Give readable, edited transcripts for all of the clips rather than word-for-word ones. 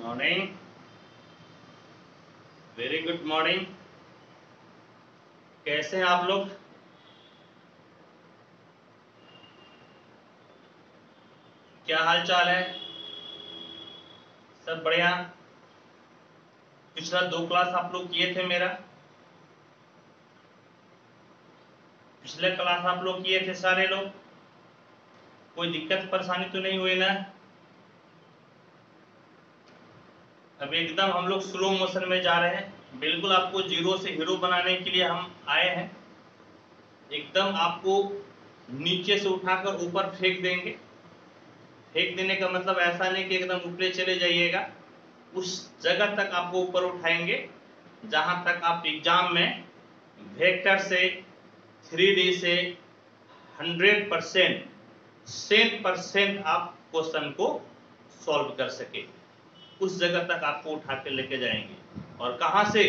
Morning, very good morning. कैसे हैं आप लोग? क्या हाल चाल है? सब बढ़िया। पिछला 2 क्लास आप लोग किए थे मेरा? पिछले क्लास आप लोग किए थे सारे लोग? कोई दिक्कत परेशानी तो नहीं हुई ना? अब एकदम हम लोग स्लो मोशन में जा रहे हैं। बिल्कुल आपको जीरो से हीरो बनाने के लिए हम आए हैं। एकदम आपको नीचे से उठाकर ऊपर फेंक देंगे। फेंक देने का मतलब ऐसा नहीं कि एकदम ऊपर चले जाइएगा, उस जगह तक आपको ऊपर उठाएंगे जहां तक आप एग्जाम में वेक्टर से 3D से 100% 100% आप क्वेश्चन को सॉल्व कर सके, उस जगह तक आपको उठा के लेके जाएंगे। और कहां से?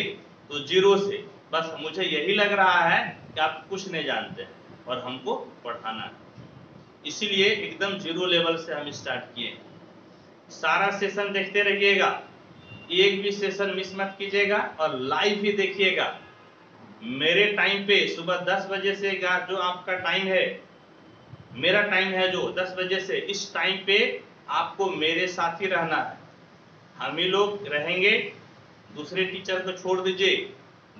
तो जीरो से। बस मुझे यही लग रहा है कि आप कुछ नहीं जानते हैं और हमको पढ़ाना है, इसीलिए एकदम जीरो लेवल से हम स्टार्ट किए। सारा सेशन देखते रहिएगा, एक भी सेशन मिस मत कीजिएगा और लाइव ही देखिएगा। मेरे टाइम पे सुबह 10 बजे से जो आपका टाइम है, मेरा टाइम है जो 10 बजे से, इस टाइम पे आपको मेरे साथ ही रहना है। हम ही लोग रहेंगे, दूसरे टीचर को छोड़ दीजिए,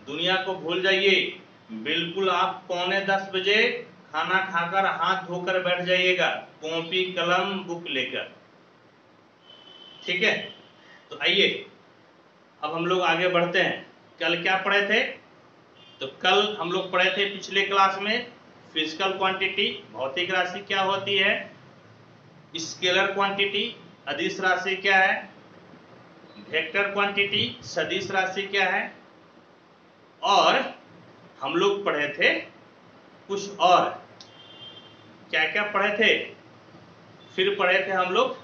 दुनिया को भूल जाइए। बिल्कुल आप 9:45 खाना खाकर हाथ धोकर बैठ जाइएगा, कॉपी कलम बुक लेकर। ठीक है? तो आइए अब हम लोग आगे बढ़ते हैं। कल क्या पढ़े थे? तो कल हम लोग पढ़े थे पिछले क्लास में फिजिकल क्वांटिटी, भौतिक राशि क्या होती है, स्केलर क्वांटिटी, अदिश राशि क्या है, वेक्टर क्वांटिटी, सदिश राशि क्या है, और हम लोग पढ़े थे कुछ और। क्या क्या पढ़े थे? फिर पढ़े थे हम लोग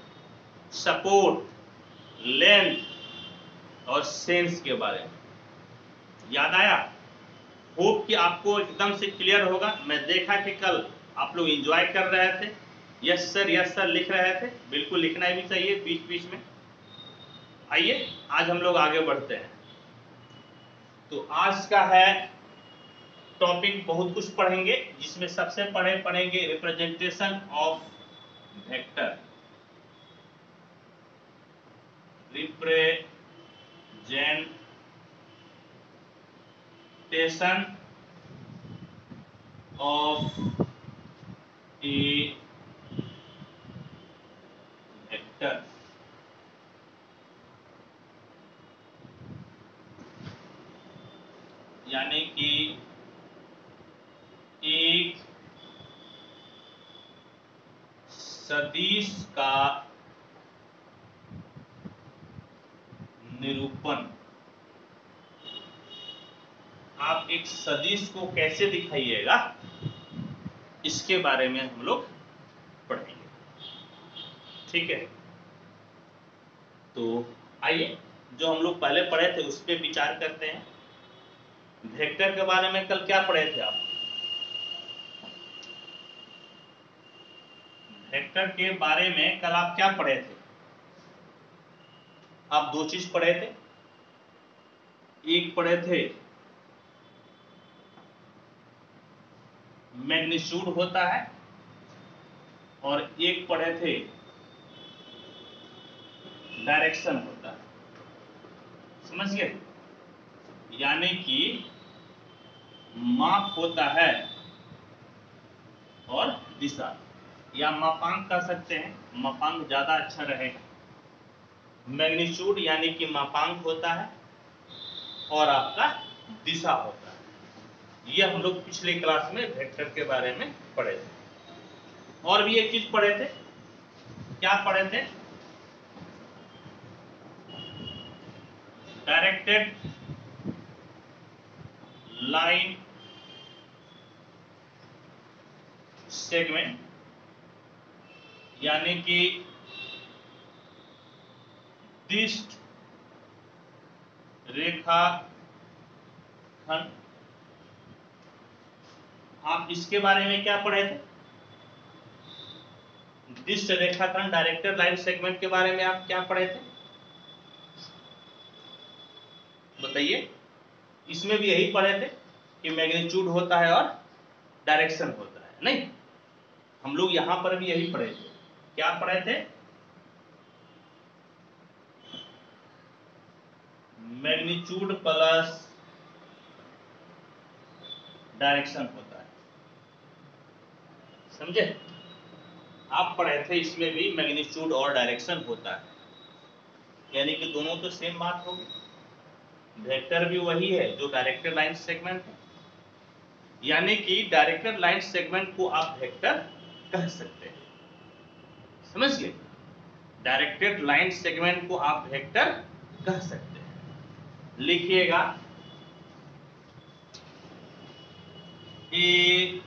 सपोर्ट, लेंथ और सेंस के बारे में। याद आया? होप कि आपको एकदम से क्लियर होगा। मैं देखा कि कल आप लोग एंजॉय कर रहे थे, यस सर लिख रहे थे। बिल्कुल लिखना भी चाहिए बीच बीच में। आइए आज हम लोग आगे बढ़ते हैं। तो आज का है टॉपिक, बहुत कुछ पढ़ेंगे, जिसमें सबसे पढ़ेंगे representation of vector. Representation of A vector. यानी कि एक सदिश का निरूपण। आप एक सदिश को कैसे दिखाइएगा, इसके बारे में हम लोग पढ़ेंगे। ठीक है? तो आइए जो हम लोग पहले पढ़े थे उस पर विचार करते हैं। वेक्टर के बारे में कल क्या पढ़े थे आप? वेक्टर के बारे में कल आप क्या पढ़े थे? आप 2 चीज पढ़े थे। एक पढ़े थे मैग्नीट्यूड होता है, और एक पढ़े थे डायरेक्शन होता है। समझ गए? यानी कि माप होता है और दिशा, या मापांक कह सकते हैं, मापांक ज्यादा अच्छा रहेगा। मैग्नीट्यूड यानी कि मापांक होता है और आपका दिशा होता है। ये हम लोग पिछले क्लास में वेक्टर के बारे में पढ़े थे। और भी एक चीज पढ़े थे। क्या पढ़े थे? डायरेक्टेड लाइन सेगमेंट, यानी कि दिष्ट रेखाखंड। आप इसके बारे में क्या पढ़े थे? दिष्ट रेखाखंड, डायरेक्टेड लाइन सेगमेंट के बारे में आप क्या पढ़े थे? बताइए, इसमें भी यही पढ़े थे कि मैग्नीट्यूड होता है और डायरेक्शन होता है, नहीं? हम लोग यहां पर भी यही पढ़े थे। क्या पढ़े थे? मैग्नीट्यूड प्लस डायरेक्शन होता है, समझे? आप पढ़े थे इसमें भी मैग्नीट्यूड और डायरेक्शन होता है, यानी कि दोनों तो सेम बात होगी। वेक्टर भी वही है जो डायरेक्टेड लाइन सेगमेंट है, यानी कि डायरेक्टेड लाइन सेगमेंट को आप वेक्टर कह सकते हैं, समझ गए? डायरेक्टेड लाइन सेगमेंट को आप वेक्टर कह सकते हैं। लिखिएगा ए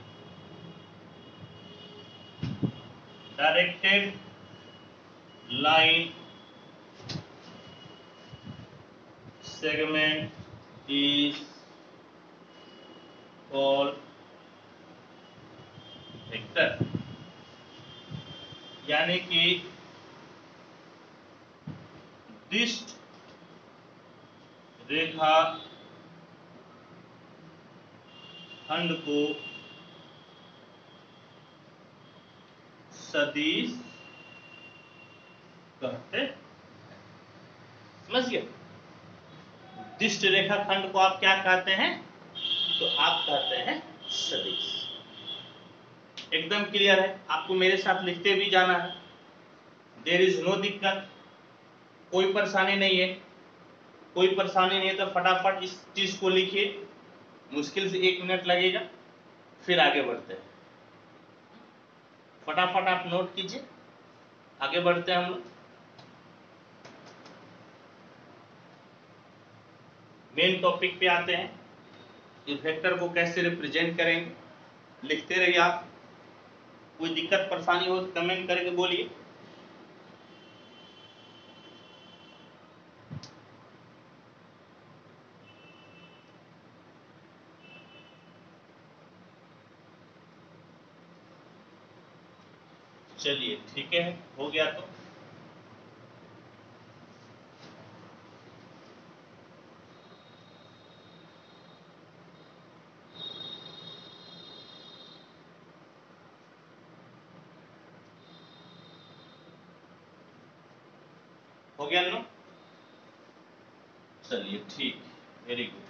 directed line segment is called vector, यानी कि दिष्ट रेखा खंड को सदिश कहते हैं, समझ गए? दिष्ट रेखा खंड को आप क्या कहते हैं? तो आप कहते हैं सदिश। एकदम क्लियर है? आपको मेरे साथ लिखते भी जाना है, देयर इज नो दिक्कत, कोई परेशानी नहीं है। कोई परेशानी नहीं है तो फटाफट इस चीज को लिखिए, मुश्किल से 1 मिनट लगेगा, फिर आगे बढ़ते हैं। फटाफट आप नोट कीजिए, आगे बढ़ते हैं हम लोग। मेन टॉपिक पे आते हैं कि वेक्टर को कैसे रिप्रेजेंट करेंगे। लिखते रहिए आप, कोई दिक्कत परेशानी हो तो कमेंट करके बोलिए। चलिए ठीक है, हो गया तो हो गया ना? चलिए ठीक, वेरी गुड।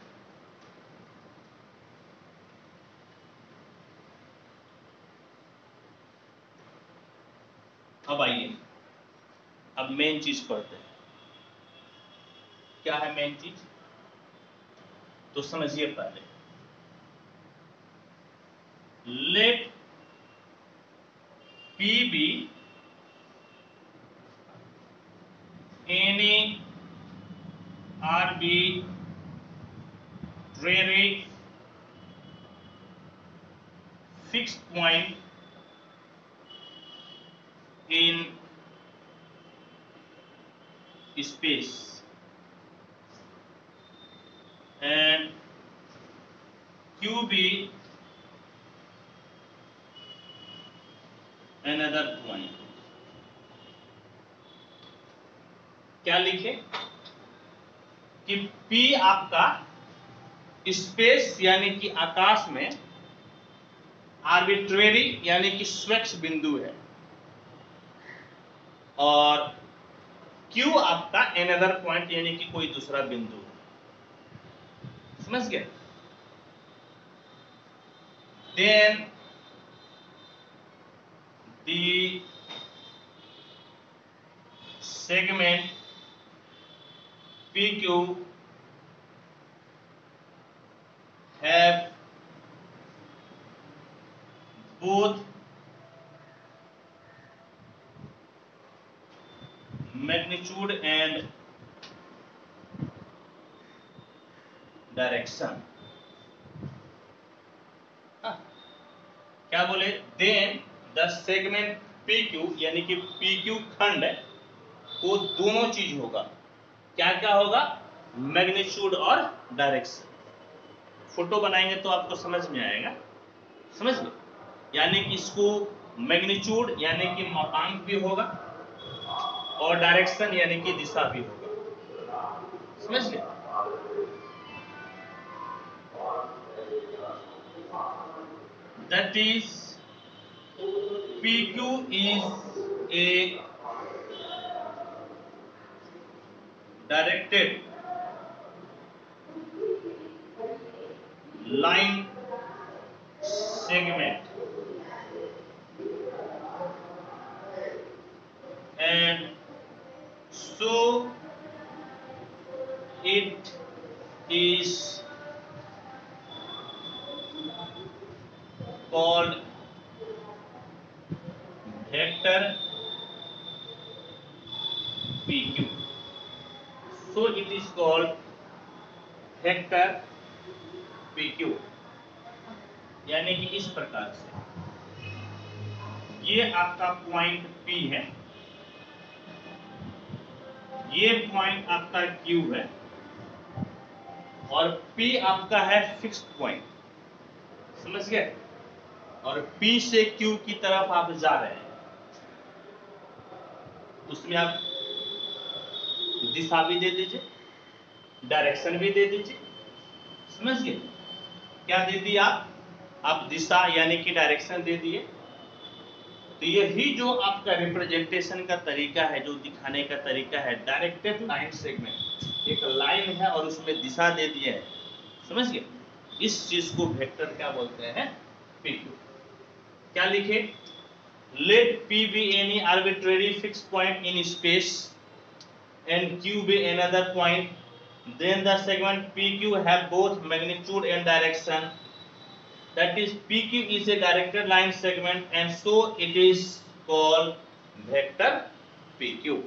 अब आइए, अब मेन चीज पढ़ते हैं। क्या है मेन चीज? तो समझिए पहले, late P be any arbitrary fixed point in space and Q be another point। क्या लिखे कि P आपका स्पेस यानी कि आकाश में आर्बिट्रेरी यानी कि स्वच्छ बिंदु है, और Q आपका another पॉइंट यानी कि कोई दूसरा बिंदु है, समझ गए? Then the segment PQ have both magnitude and direction। क्या बोले? देन द सेगमेंट PQ यानी कि PQ खंड को दोनों चीज होगा। क्या क्या होगा? मैग्नीट्यूड और डायरेक्शन। फोटो बनाएंगे तो आपको समझ में आएगा, समझ लो। यानी कि इसको मैग्नीट्यूड यानी कि मापांक भी होगा और डायरेक्शन यानी कि दिशा भी होगा, समझ गए? that is PQ is a directed line segment and so it is called vector PQ. So it is called vector PQ, यानी कि इस प्रकार से ये आपका पॉइंट P है, ये पॉइंट आपका Q है और P आपका है फिक्स्ड पॉइंट, समझ गए? और P से Q की तरफ आप जा रहे हैं, उसमें आप दिशा भी दे दीजिए, डायरेक्शन भी दे दीजिए, समझ गए? क्या दे दिया आप दिशा यानी कि डायरेक्शन दे दिए। तो यही जो आपका रिप्रेजेंटेशन का तरीका है, जो दिखाने का तरीका है, डायरेक्टेड लाइन सेगमेंट, एक लाइन है और उसमें दिशा दे दिए है, समझ गए? इस चीज को वेक्टर क्या बोलते हैं? PQ। क्या लिखे? लेट P be any arbitrary fixed point in space and Q be another point, then the segment PQ have both magnitude and direction. That is, PQ is a directed line segment and so it is called vector PQ.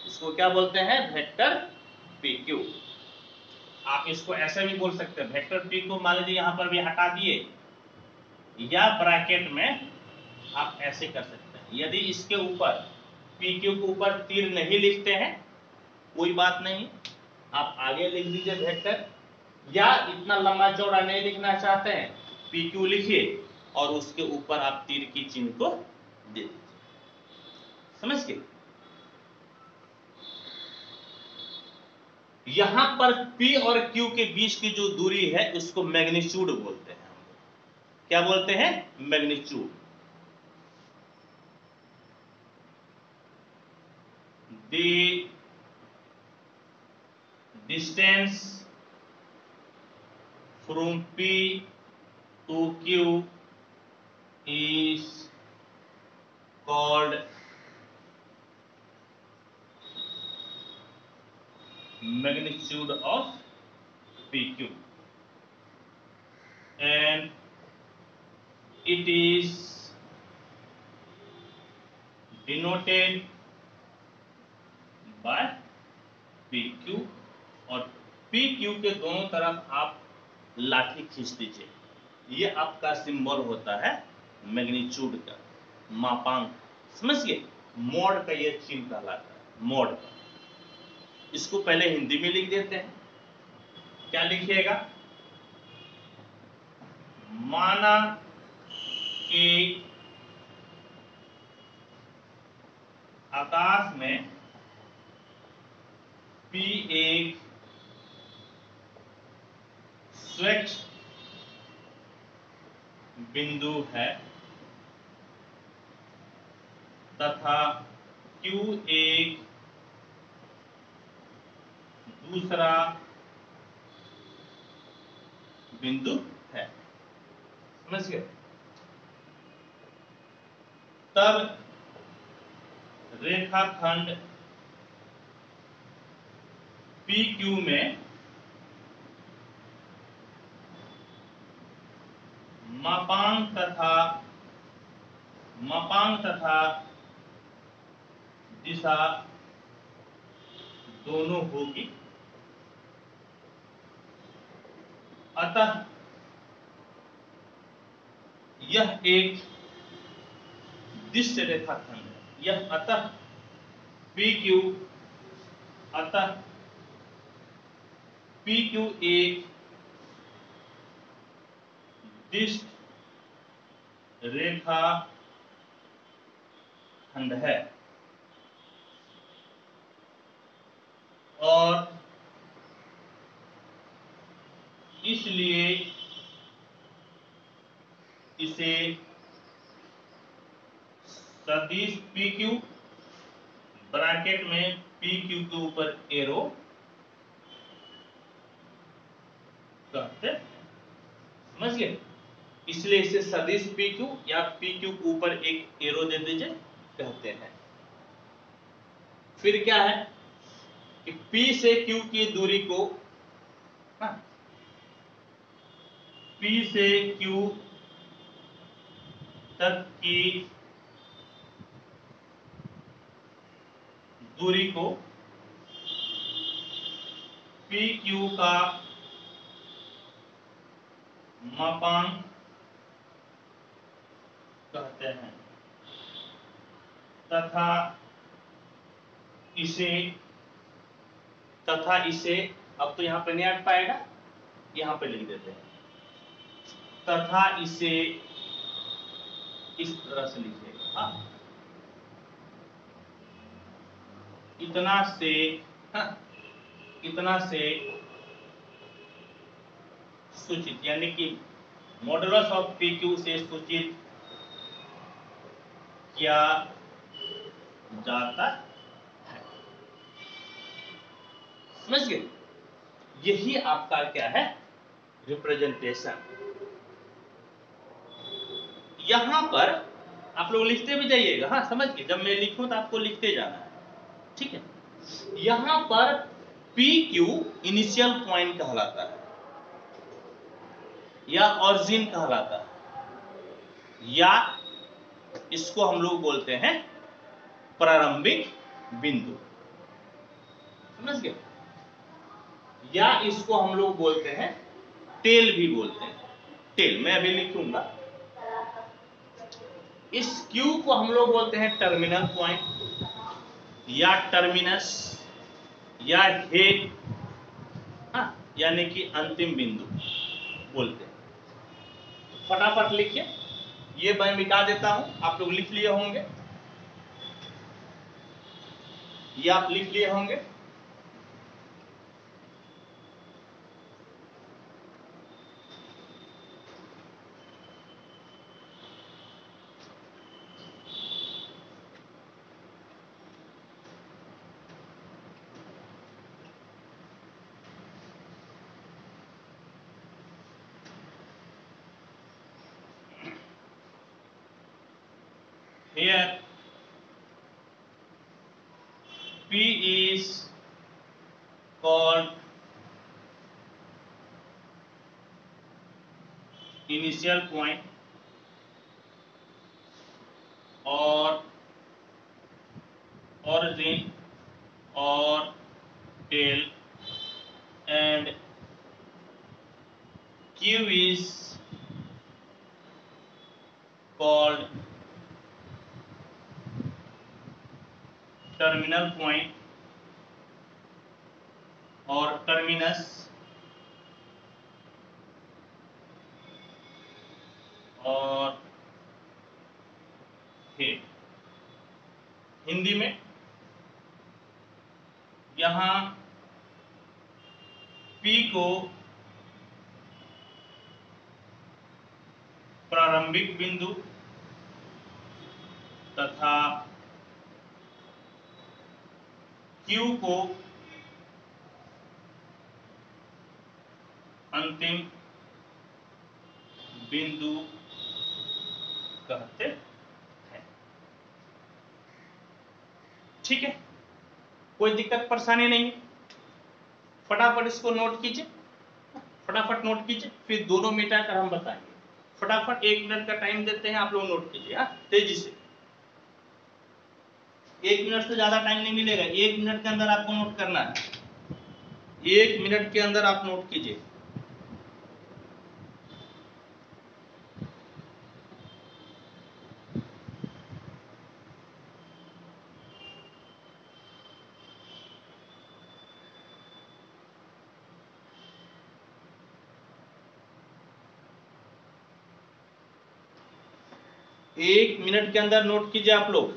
इसको क्या बोलते हैं? Vector PQ। आप इसको ऐसे भी बोल सकते हैं, वेक्टर PQ मान लीजिए यहां पर भी हटा दिए, या ब्रैकेट में आप ऐसे कर सकते हैं। यदि इसके ऊपर PQ के ऊपर तीर नहीं लिखते हैं, कोई बात नहीं, आप आगे लिख दीजिए वेक्टर, या इतना लंबा चौड़ा नहीं लिखना चाहते हैं, PQ लिखिए और उसके ऊपर आप तीर की चिन्ह को दे दीजिए, समझ गए? यहां पर P और Q के बीच की जो दूरी है उसको मैग्नीट्यूड बोलते हैं। क्या बोलते हैं? Magnitude. The distance from P to Q is called magnitude of PQ and it is denoted by PQ और PQ के दोनों तरफ आप लाठी खींच दीजिए, ये आपका सिंबल होता है मैग्नीट्यूड का, मापांक, समझ गए? मोड का ये चिन्ह कहलाता है, मोड। इसको पहले हिंदी में लिख देते हैं। क्या लिखिएगा? माना कि आकाश में P एक स्वच्छ बिंदु है तथा Q एक दूसरा बिंदु है, समझ गए? तब रेखाखंड PQ में मापांक तथा दिशा दोनों होगी, अतः यह एक दिश्य रेखाखंड है। यह अतः PQ एक दिश्य रेखा खंड है और इसलिए इसे सदिश पी क्यू, ब्रैकेट में पी क्यू के ऊपर एरो कहते, समझ गए? इसलिए इसे सदिश पी क्यू या पी क्यू के ऊपर एक एरो दे दीजिए कहते हैं। फिर क्या है कि P से Q की दूरी को P से Q तक की दूरी को PQ का मापांक कहते हैं तथा इसे अब तो यहां पे नहीं हट पाएगा, यहां पे लिख देते हैं, तथा इसे इस तरह से लिखिएगा, इतना से सूचित, यानी कि मॉडुलस ऑफ पी क्यू से सूचित किया जाता है। समझ गए? यही आपका क्या है, रिप्रेजेंटेशन। यहां पर आप लोग लिखते भी जाइएगा, हाँ समझ गए, जब मैं लिखूं तो आपको लिखते जाना है, ठीक है? यहां पर पी क्यू इनिशियल पॉइंट कहलाता है या ऑरिजिन कहलाता है, या इसको हम लोग बोलते हैं प्रारंभिक बिंदु, समझ गए? या इसको हम लोग बोलते हैं टेल भी बोलते हैं, टेल मैं अभी लिखूंगा। इस क्यू को हम लोग बोलते हैं टर्मिनल पॉइंट या टर्मिनस या हेड, यानी कि अंतिम बिंदु बोलते हैं। फटाफट लिखिए, ये मैं मिटा देता हूं, आप लोग लिख लिए होंगे, ये आप लिख लिए होंगे। Here P is called initial point or origin or tail, and Q is called terminal point or terminus और हेड। हिंदी में यहां P को प्रारंभिक बिंदु तथा Q को अंतिम बिंदु कहते हैं, ठीक है? कोई दिक्कत परेशानी नहीं, फटाफट इसको नोट कीजिए, फटाफट नोट कीजिए, फिर दोनों मिटा कर हम बताएंगे। फटाफट 1 मिनट का टाइम देते हैं, आप लोग नोट कीजिए तेजी से। 1 मिनट से ज्यादा टाइम नहीं मिलेगा, 1 मिनट के अंदर आपको नोट करना है, 1 मिनट के अंदर आप नोट कीजिए। एक मिनट के अंदर नोट कीजिए आप लोग।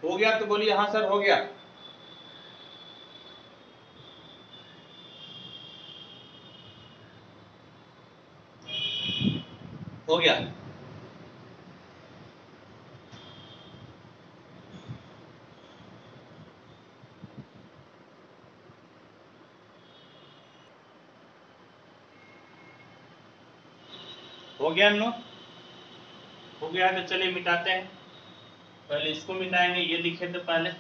हो गया तो बोलिए हाँ सर हो गया। हो गया? हो गया नो? हो गया तो चलिए मिटाते हैं। पहले इसको मिटाएंगे, ये लिखे थे पहले।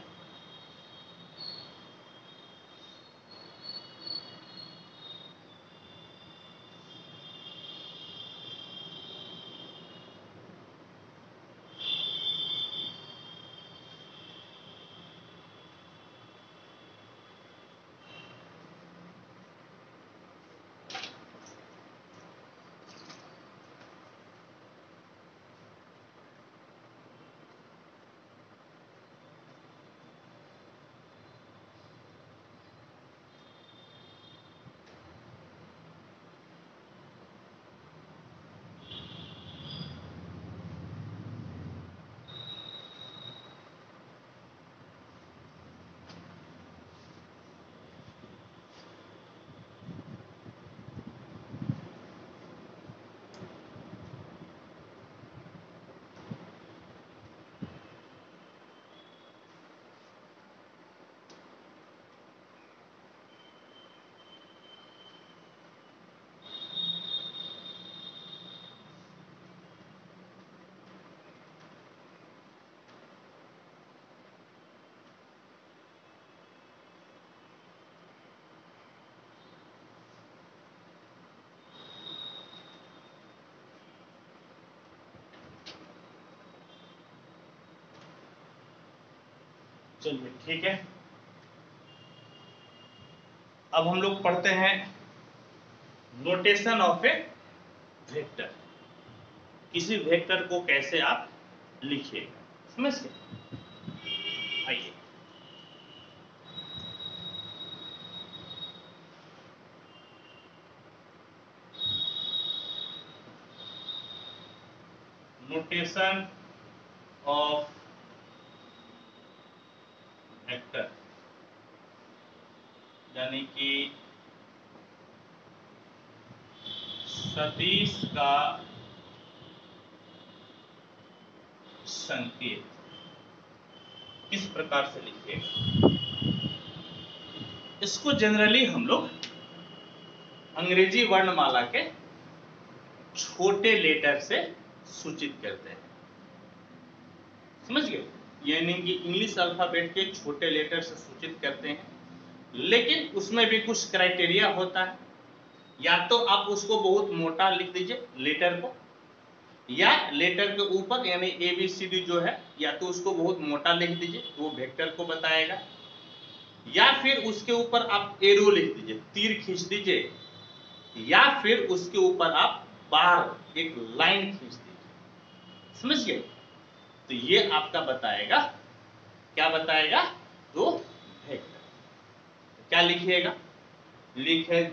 चलिए ठीक है। अब हम लोग पढ़ते हैं नोटेशन ऑफ ए वेक्टर। किसी वेक्टर को कैसे आप लिखिएगा, समझ गए? आइए, नोटेशन ऑफ वेक्टर, यानी कि सदिश का संकेत किस प्रकार से लिखिएगा। इसको जनरली हम लोग अंग्रेजी वर्णमाला के छोटे लेटर से सूचित करते हैं, समझ गए? यानी कि इंग्लिश अल्फाबेट के छोटे लेटर से सूचित करते हैं, लेकिन उसमें भी कुछ क्राइटेरिया होता है। या तो आप उसको बहुत मोटा लिख दीजिए लेटर को, या लेटर के ऊपर यानी ABCD जो है, या तो उसको बहुत मोटा लिख दीजिए, वो वेक्टर को बताएगा, या फिर उसके ऊपर आप एरो लिख दीजिए, तीर खींच दीजिए, या फिर उसके ऊपर आप बार एक लाइन खींच दीजिए, समझ गए? तो ये आपका बताएगा, क्या बताएगा? तो वेक्टर। क्या लिखिएगा? लिखे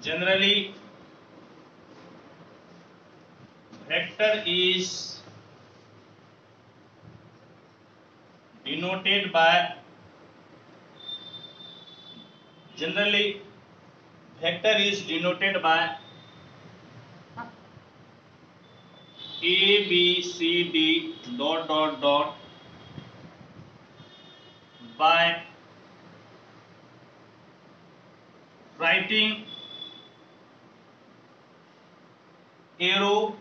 generally vector is denoted by generally vector is denoted by A B C D dot dot dot by writing arrow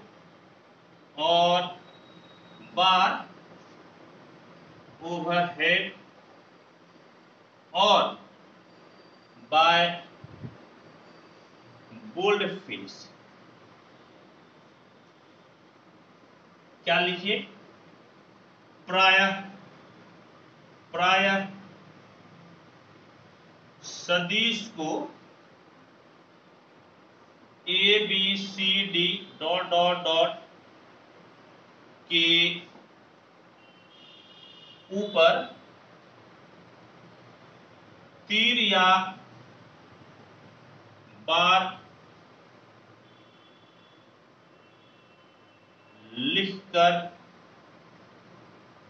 or bar overhead or by boldface। क्या लिखिए? प्रायः सदिश को ABCD डॉट डॉट डॉट के ऊपर तीर या बार लिखकर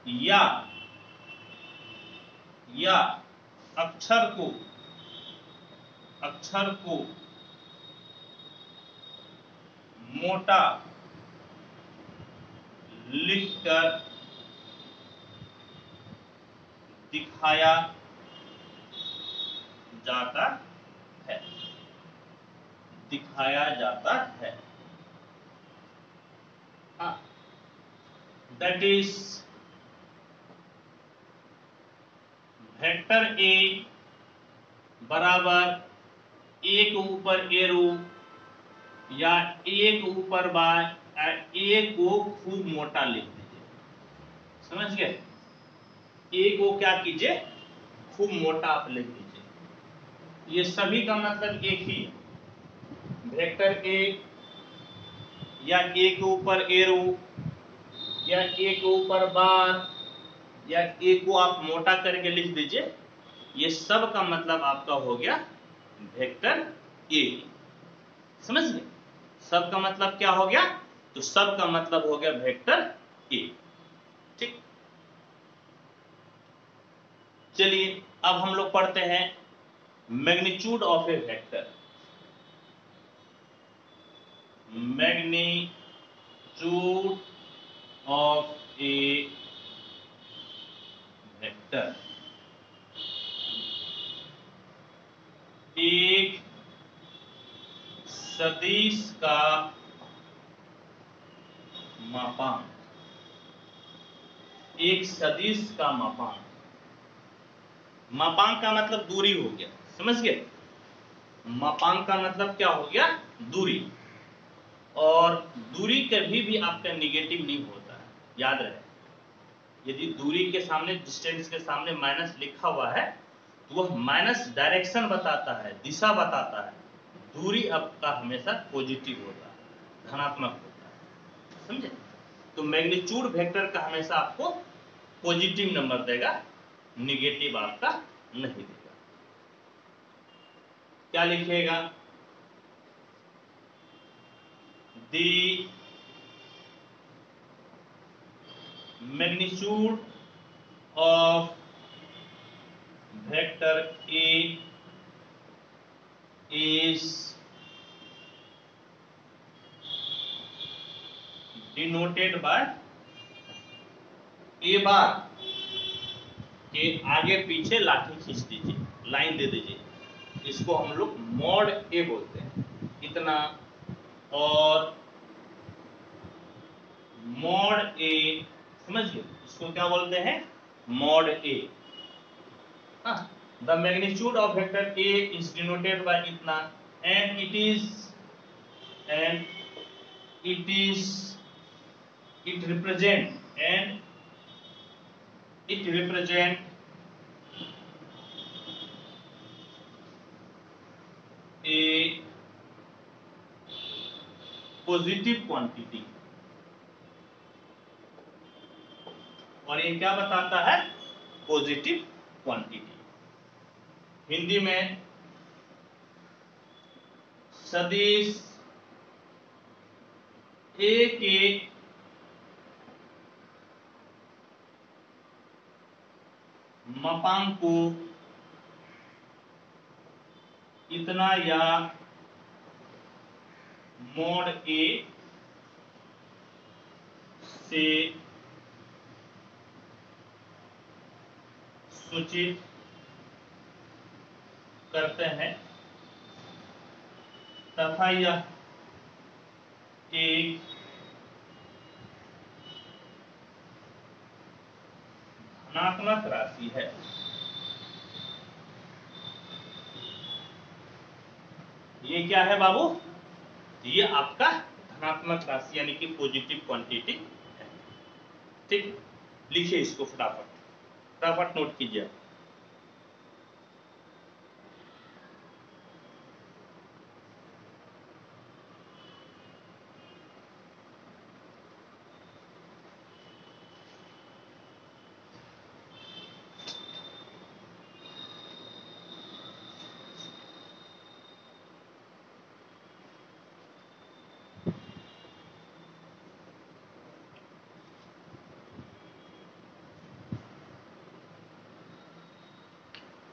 या अक्षर को मोटा लिखकर दिखाया जाता है, दैट इज वेक्टर ए बराबर एक ऊपर एरो या एक ऊपर बाय ए को खूब मोटा लिख दीजिए। समझ गए? ए को क्या कीजिए, खूब मोटा आप लिख दीजिए। ये सभी का मतलब एक ही है। वेक्टर ए या ए के ऊपर एरो या ए के ऊपर बार या ए को आप मोटा करके लिख दीजिए। ये सब का मतलब आपका हो गया वेक्टर ए। समझ गए? सब का मतलब क्या हो गया? तो सब का मतलब हो गया वेक्टर ए। ठीक, चलिए अब हम लोग पढ़ते हैं magnitude of A vector. Magnitude of A vector एक सदिश का मापांक, एक सदिश का मापांक। मापांक का मतलब दूरी हो गया। समझ गए? मापांक का मतलब क्या हो गया? दूरी। और दूरी कभी भी आपका निगेटिव नहीं होता है, याद रहे। यदि दूरी के सामने, डिस्टेंस के सामने माइनस लिखा हुआ है तो वह माइनस डायरेक्शन बताता है, दिशा बताता है। दूरी आपका हमेशा पॉजिटिव होता है, धनात्मक होता है। समझे? तो मैग्नीट्यूड वेक्टर का हमेशा आपको पॉजिटिव नंबर देगा, निगेटिव आपका नहीं देगा। क्या लिखिएगा? दी magnitude of vector A is denoted by ए बार के आगे पीछे लाठी खींच दीजिए, लाइन दे दीजिए। इसको हम लोग मॉड ए बोलते हैं। इतना और मॉड ए, समझ गए? इसको क्या बोलते हैं? Mod A. The magnitude of vector A is denoted by इतना and it represent a positive quantity। और ये क्या बताता है? Positive quantity. हिंदी में सदिश ए के मापांक को इतना या मॉड ए से सूचित करते हैं तथा यह एक धनात्मक राशि है। ये क्या है बाबू? ये आपका धनात्मक राशि यानी कि पॉजिटिव क्वांटिटी है। ठीक, लिखिए इसको फटाफट फटाफट नोट कीजिए।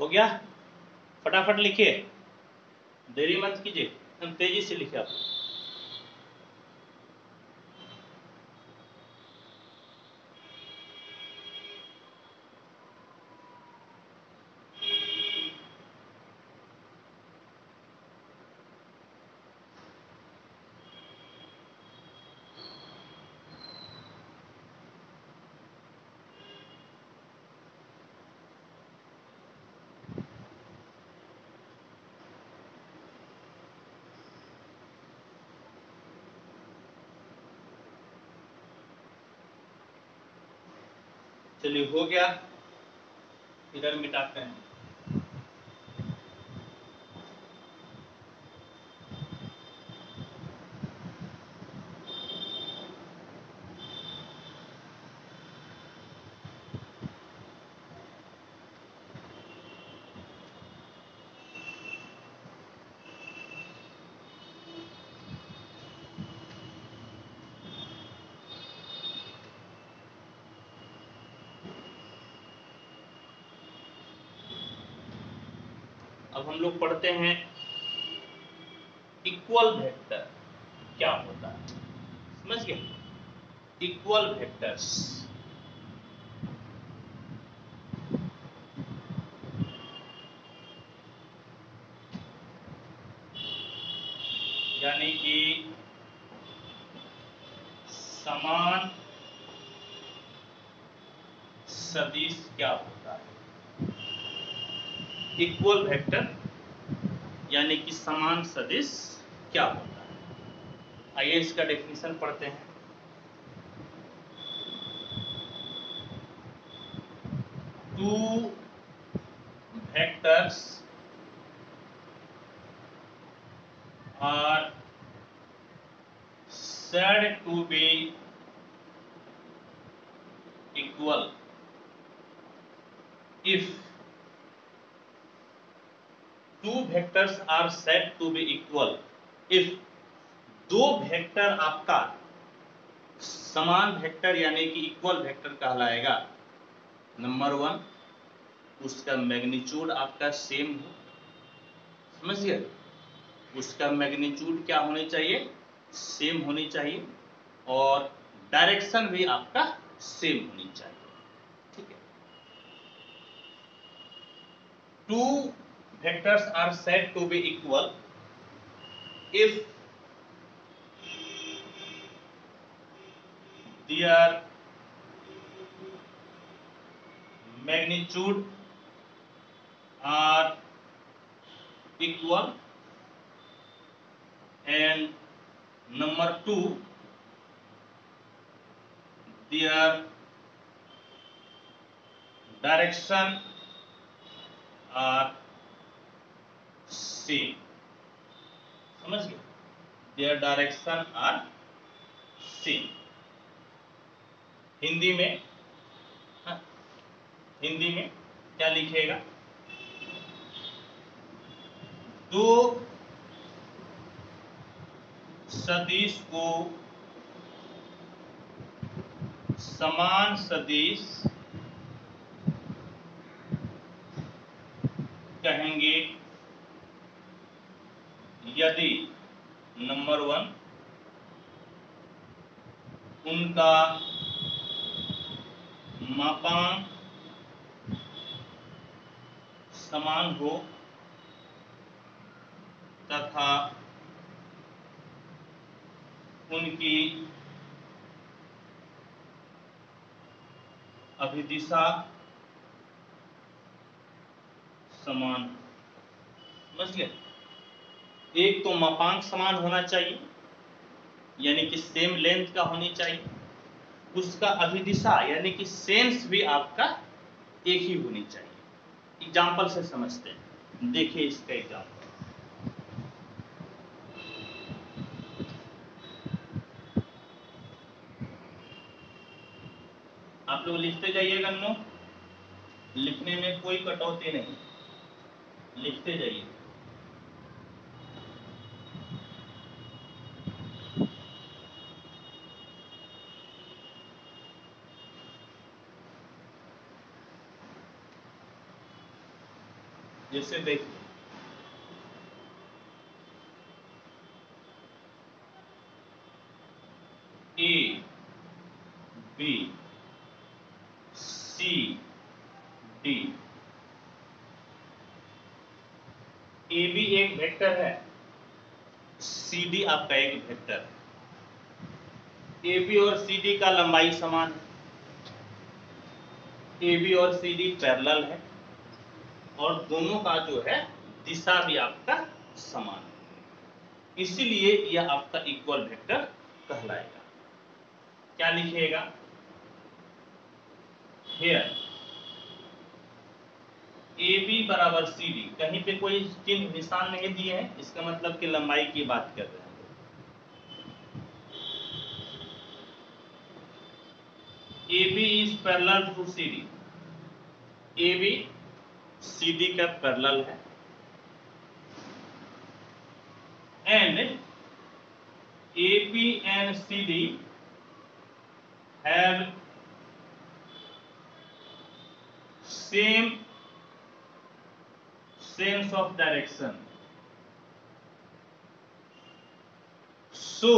हो गया? फटाफट लिखिए, देरी मत कीजिए, हम तेजी से लिखिए आप। चलिए हो गया, इधर मिटाते हैं। अब हम लोग पढ़ते हैं इक्वल वेक्टर क्या होता है, समझ गए? इक्वल वेक्टर्स यानी कि समान सदिश क्या होता है? इक्वल वेक्टर यानी कि समान सदिश क्या होता है? आइए इसका डेफिनेशन पढ़ते हैं। Two vectors are said to be equal if two vectors are said to be equal if दो वेक्टर आपका समान वेक्टर यानी कि इक्वल वेक्टर कहलाएगा। नंबर 1, उसका मैग्नीट्यूड आपका सेम हो, समझिए, उसका मैग्नीट्यूड क्या होनी चाहिए? सेम होनी चाहिए, और डायरेक्शन भी आपका सेम होनी चाहिए, ठीक है। Two vectors are said to be equal if their magnitude are equal, and number 2, their direction are same, समझ गए? their direction are same। Hindi में, हाँ, हिंदी में क्या लिखेगा? दो सदिश को समान सदिश कहेंगे यदि नंबर 1, उनका मापांक समान हो तथा उनकी अभिदिशा समान, समझ गए? एक तो मापांक समान होना चाहिए यानी कि सेम लेंथ का होनी चाहिए, उसका अभिदिशा यानी कि सेंस भी आपका एक ही होनी चाहिए। एग्जाम्पल से समझते हैं, देखिए इसका एग्जाम्पल। आप लोग लिखते जाइएगा, नो लिखने में कोई कटौती नहीं, लिखते जाइए। जैसे देखिए A B C D, A B एक वेक्टर है, सी डी आपका एक वेक्टर है। ए बी और सी डी का लंबाई समान है, ए बी और सी डी पैरेलल है, और दोनों का जो है दिशा भी आपका समान है, इसीलिए यह आपका इक्वल वेक्टर कहलाएगा। क्या लिखिएगा? हियर ए बी बराबर सी डी, कहीं पे कोई चिन्ह निशान नहीं दिए हैं, इसका मतलब कि लंबाई की बात कर रहे हैं। A B is parallel to C D, A B C D का पैरेलल है, and A B and C D have same sense of direction, so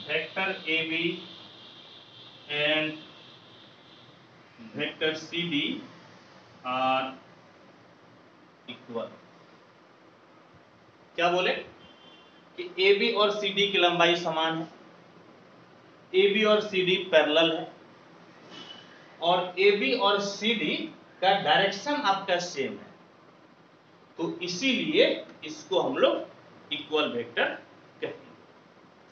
vector AB and vector CD are equal। क्या बोले कि AB और CD की लंबाई समान है, AB और CD पैरेलल है, और AB और CD का डायरेक्शन आपका सेम है, तो इसीलिए इसको हम लोग इक्वल वेक्टर कहते हैं।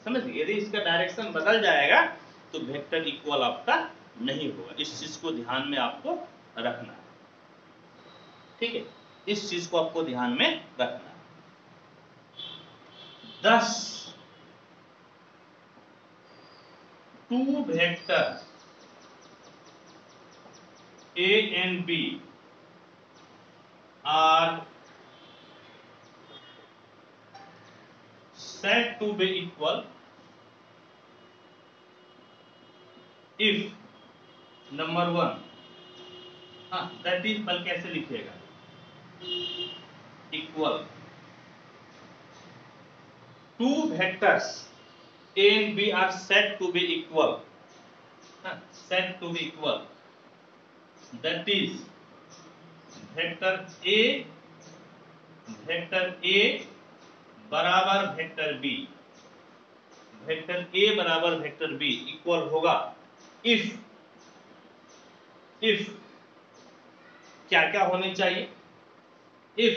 समझ गए? यदि इसका डायरेक्शन बदल जाएगा तो वेक्टर इक्वल आपका नहीं होगा। इस चीज को ध्यान में आपको रखना है, ठीक है? इस चीज को आपको ध्यान में रखना है। 10 two vector A and B are said to be equal if number 1, that is बल कैसे लिखिएगा? Equal two vectors A and B are said to be equal, said to be equal, that is vector A बराबर vector B, vector A बराबर vector B equal होगा if क्या क्या होने चाहिए? इफ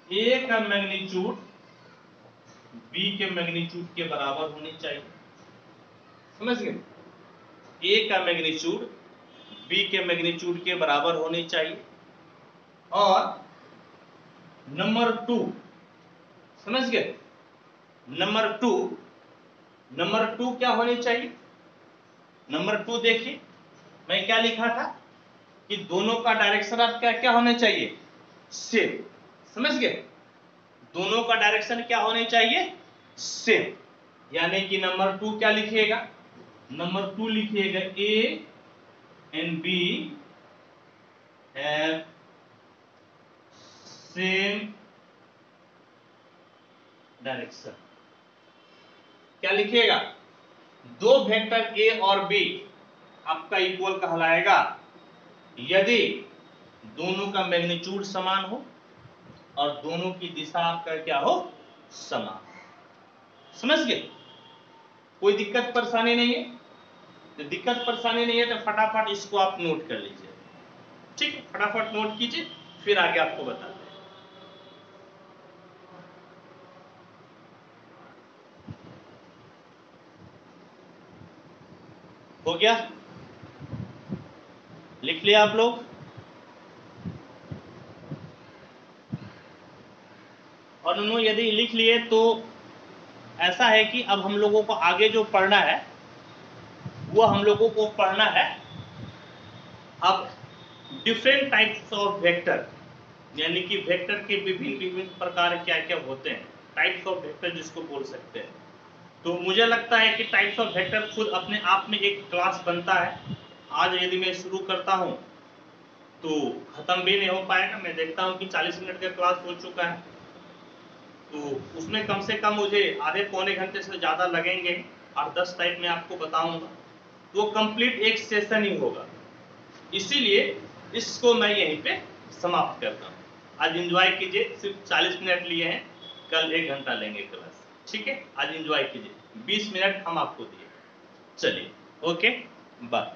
A का मैग्नीट्यूड B के magnitude के बराबर होनी चाहिए। समझ गए? A का मैग्नीट्यूड B के मैग्नीट्यूड के बराबर होनी चाहिए, और नंबर 2, समझ गए? नंबर 2 क्या होनी चाहिए? नंबर 2 देखिए, मैं क्या लिखा था कि दोनों का डायरेक्शन आपका क्या होना चाहिए? सेम। समझ गए? दोनों का डायरेक्शन क्या होने चाहिए? सेम। यानी कि नंबर 2 क्या लिखिएगा? नंबर 2 लिखिएगा A and B have same direction. क्या लिखिएगा? दो वेक्टर A और B आपका इक्वल कहलाएगा यदि दोनों का मैग्नीट्यूड समान हो और दोनों की दिशा आपका क्या हो? समान। समझ गए? कोई दिक्कत परेशानी नहीं है? तो दिक्कत परेशानी नहीं है तो फटाफट इसको आप नोट कर लीजिए, ठीक है? फटाफट नोट कीजिए, फिर आगे आपको बताते हैं। हो गया? लिख लिया आप लोग? और उन्होंने यदि लिख लिए तो ऐसा है कि अब हम लोगों को आगे जो पढ़ना है वो हम लोगों को पढ़ना है अब डिफरेंट टाइप्स ऑफ वेक्टर, यानी कि वेक्टर के विभिन्न प्रकार क्या क्या होते हैं, टाइप्स ऑफ वेक्टर जिसको बोल सकते हैं। तो मुझे लगता है कि टाइप्स ऑफ वेक्टर खुद अपने आप में एक क्लास बनता है, आज यदि मैं शुरू करता हूं तो खत्म भी नहीं हो पाएगा। मैं देखता हूं कि 40 मिनट का क्लास हो चुका है, तो उसमें कम से कम मुझे आधे पौने घंटे से ज़्यादा लगेंगे। 8-10 टाइप में आपको बताऊंगा, वो कंप्लीट एक सेशन ही होगा। इसीलिए इसको मैं यहीं पे समाप्त करता हूँ। आज एंजॉय कीजिए, सिर्फ 40 मिनट लिए हैं, कल 1 घंटा लेंगे क्लास, ठीक है। आज एंजॉय कीजिए, 20 मिनट हम आपको दिए। चलिए, ओके, बाय।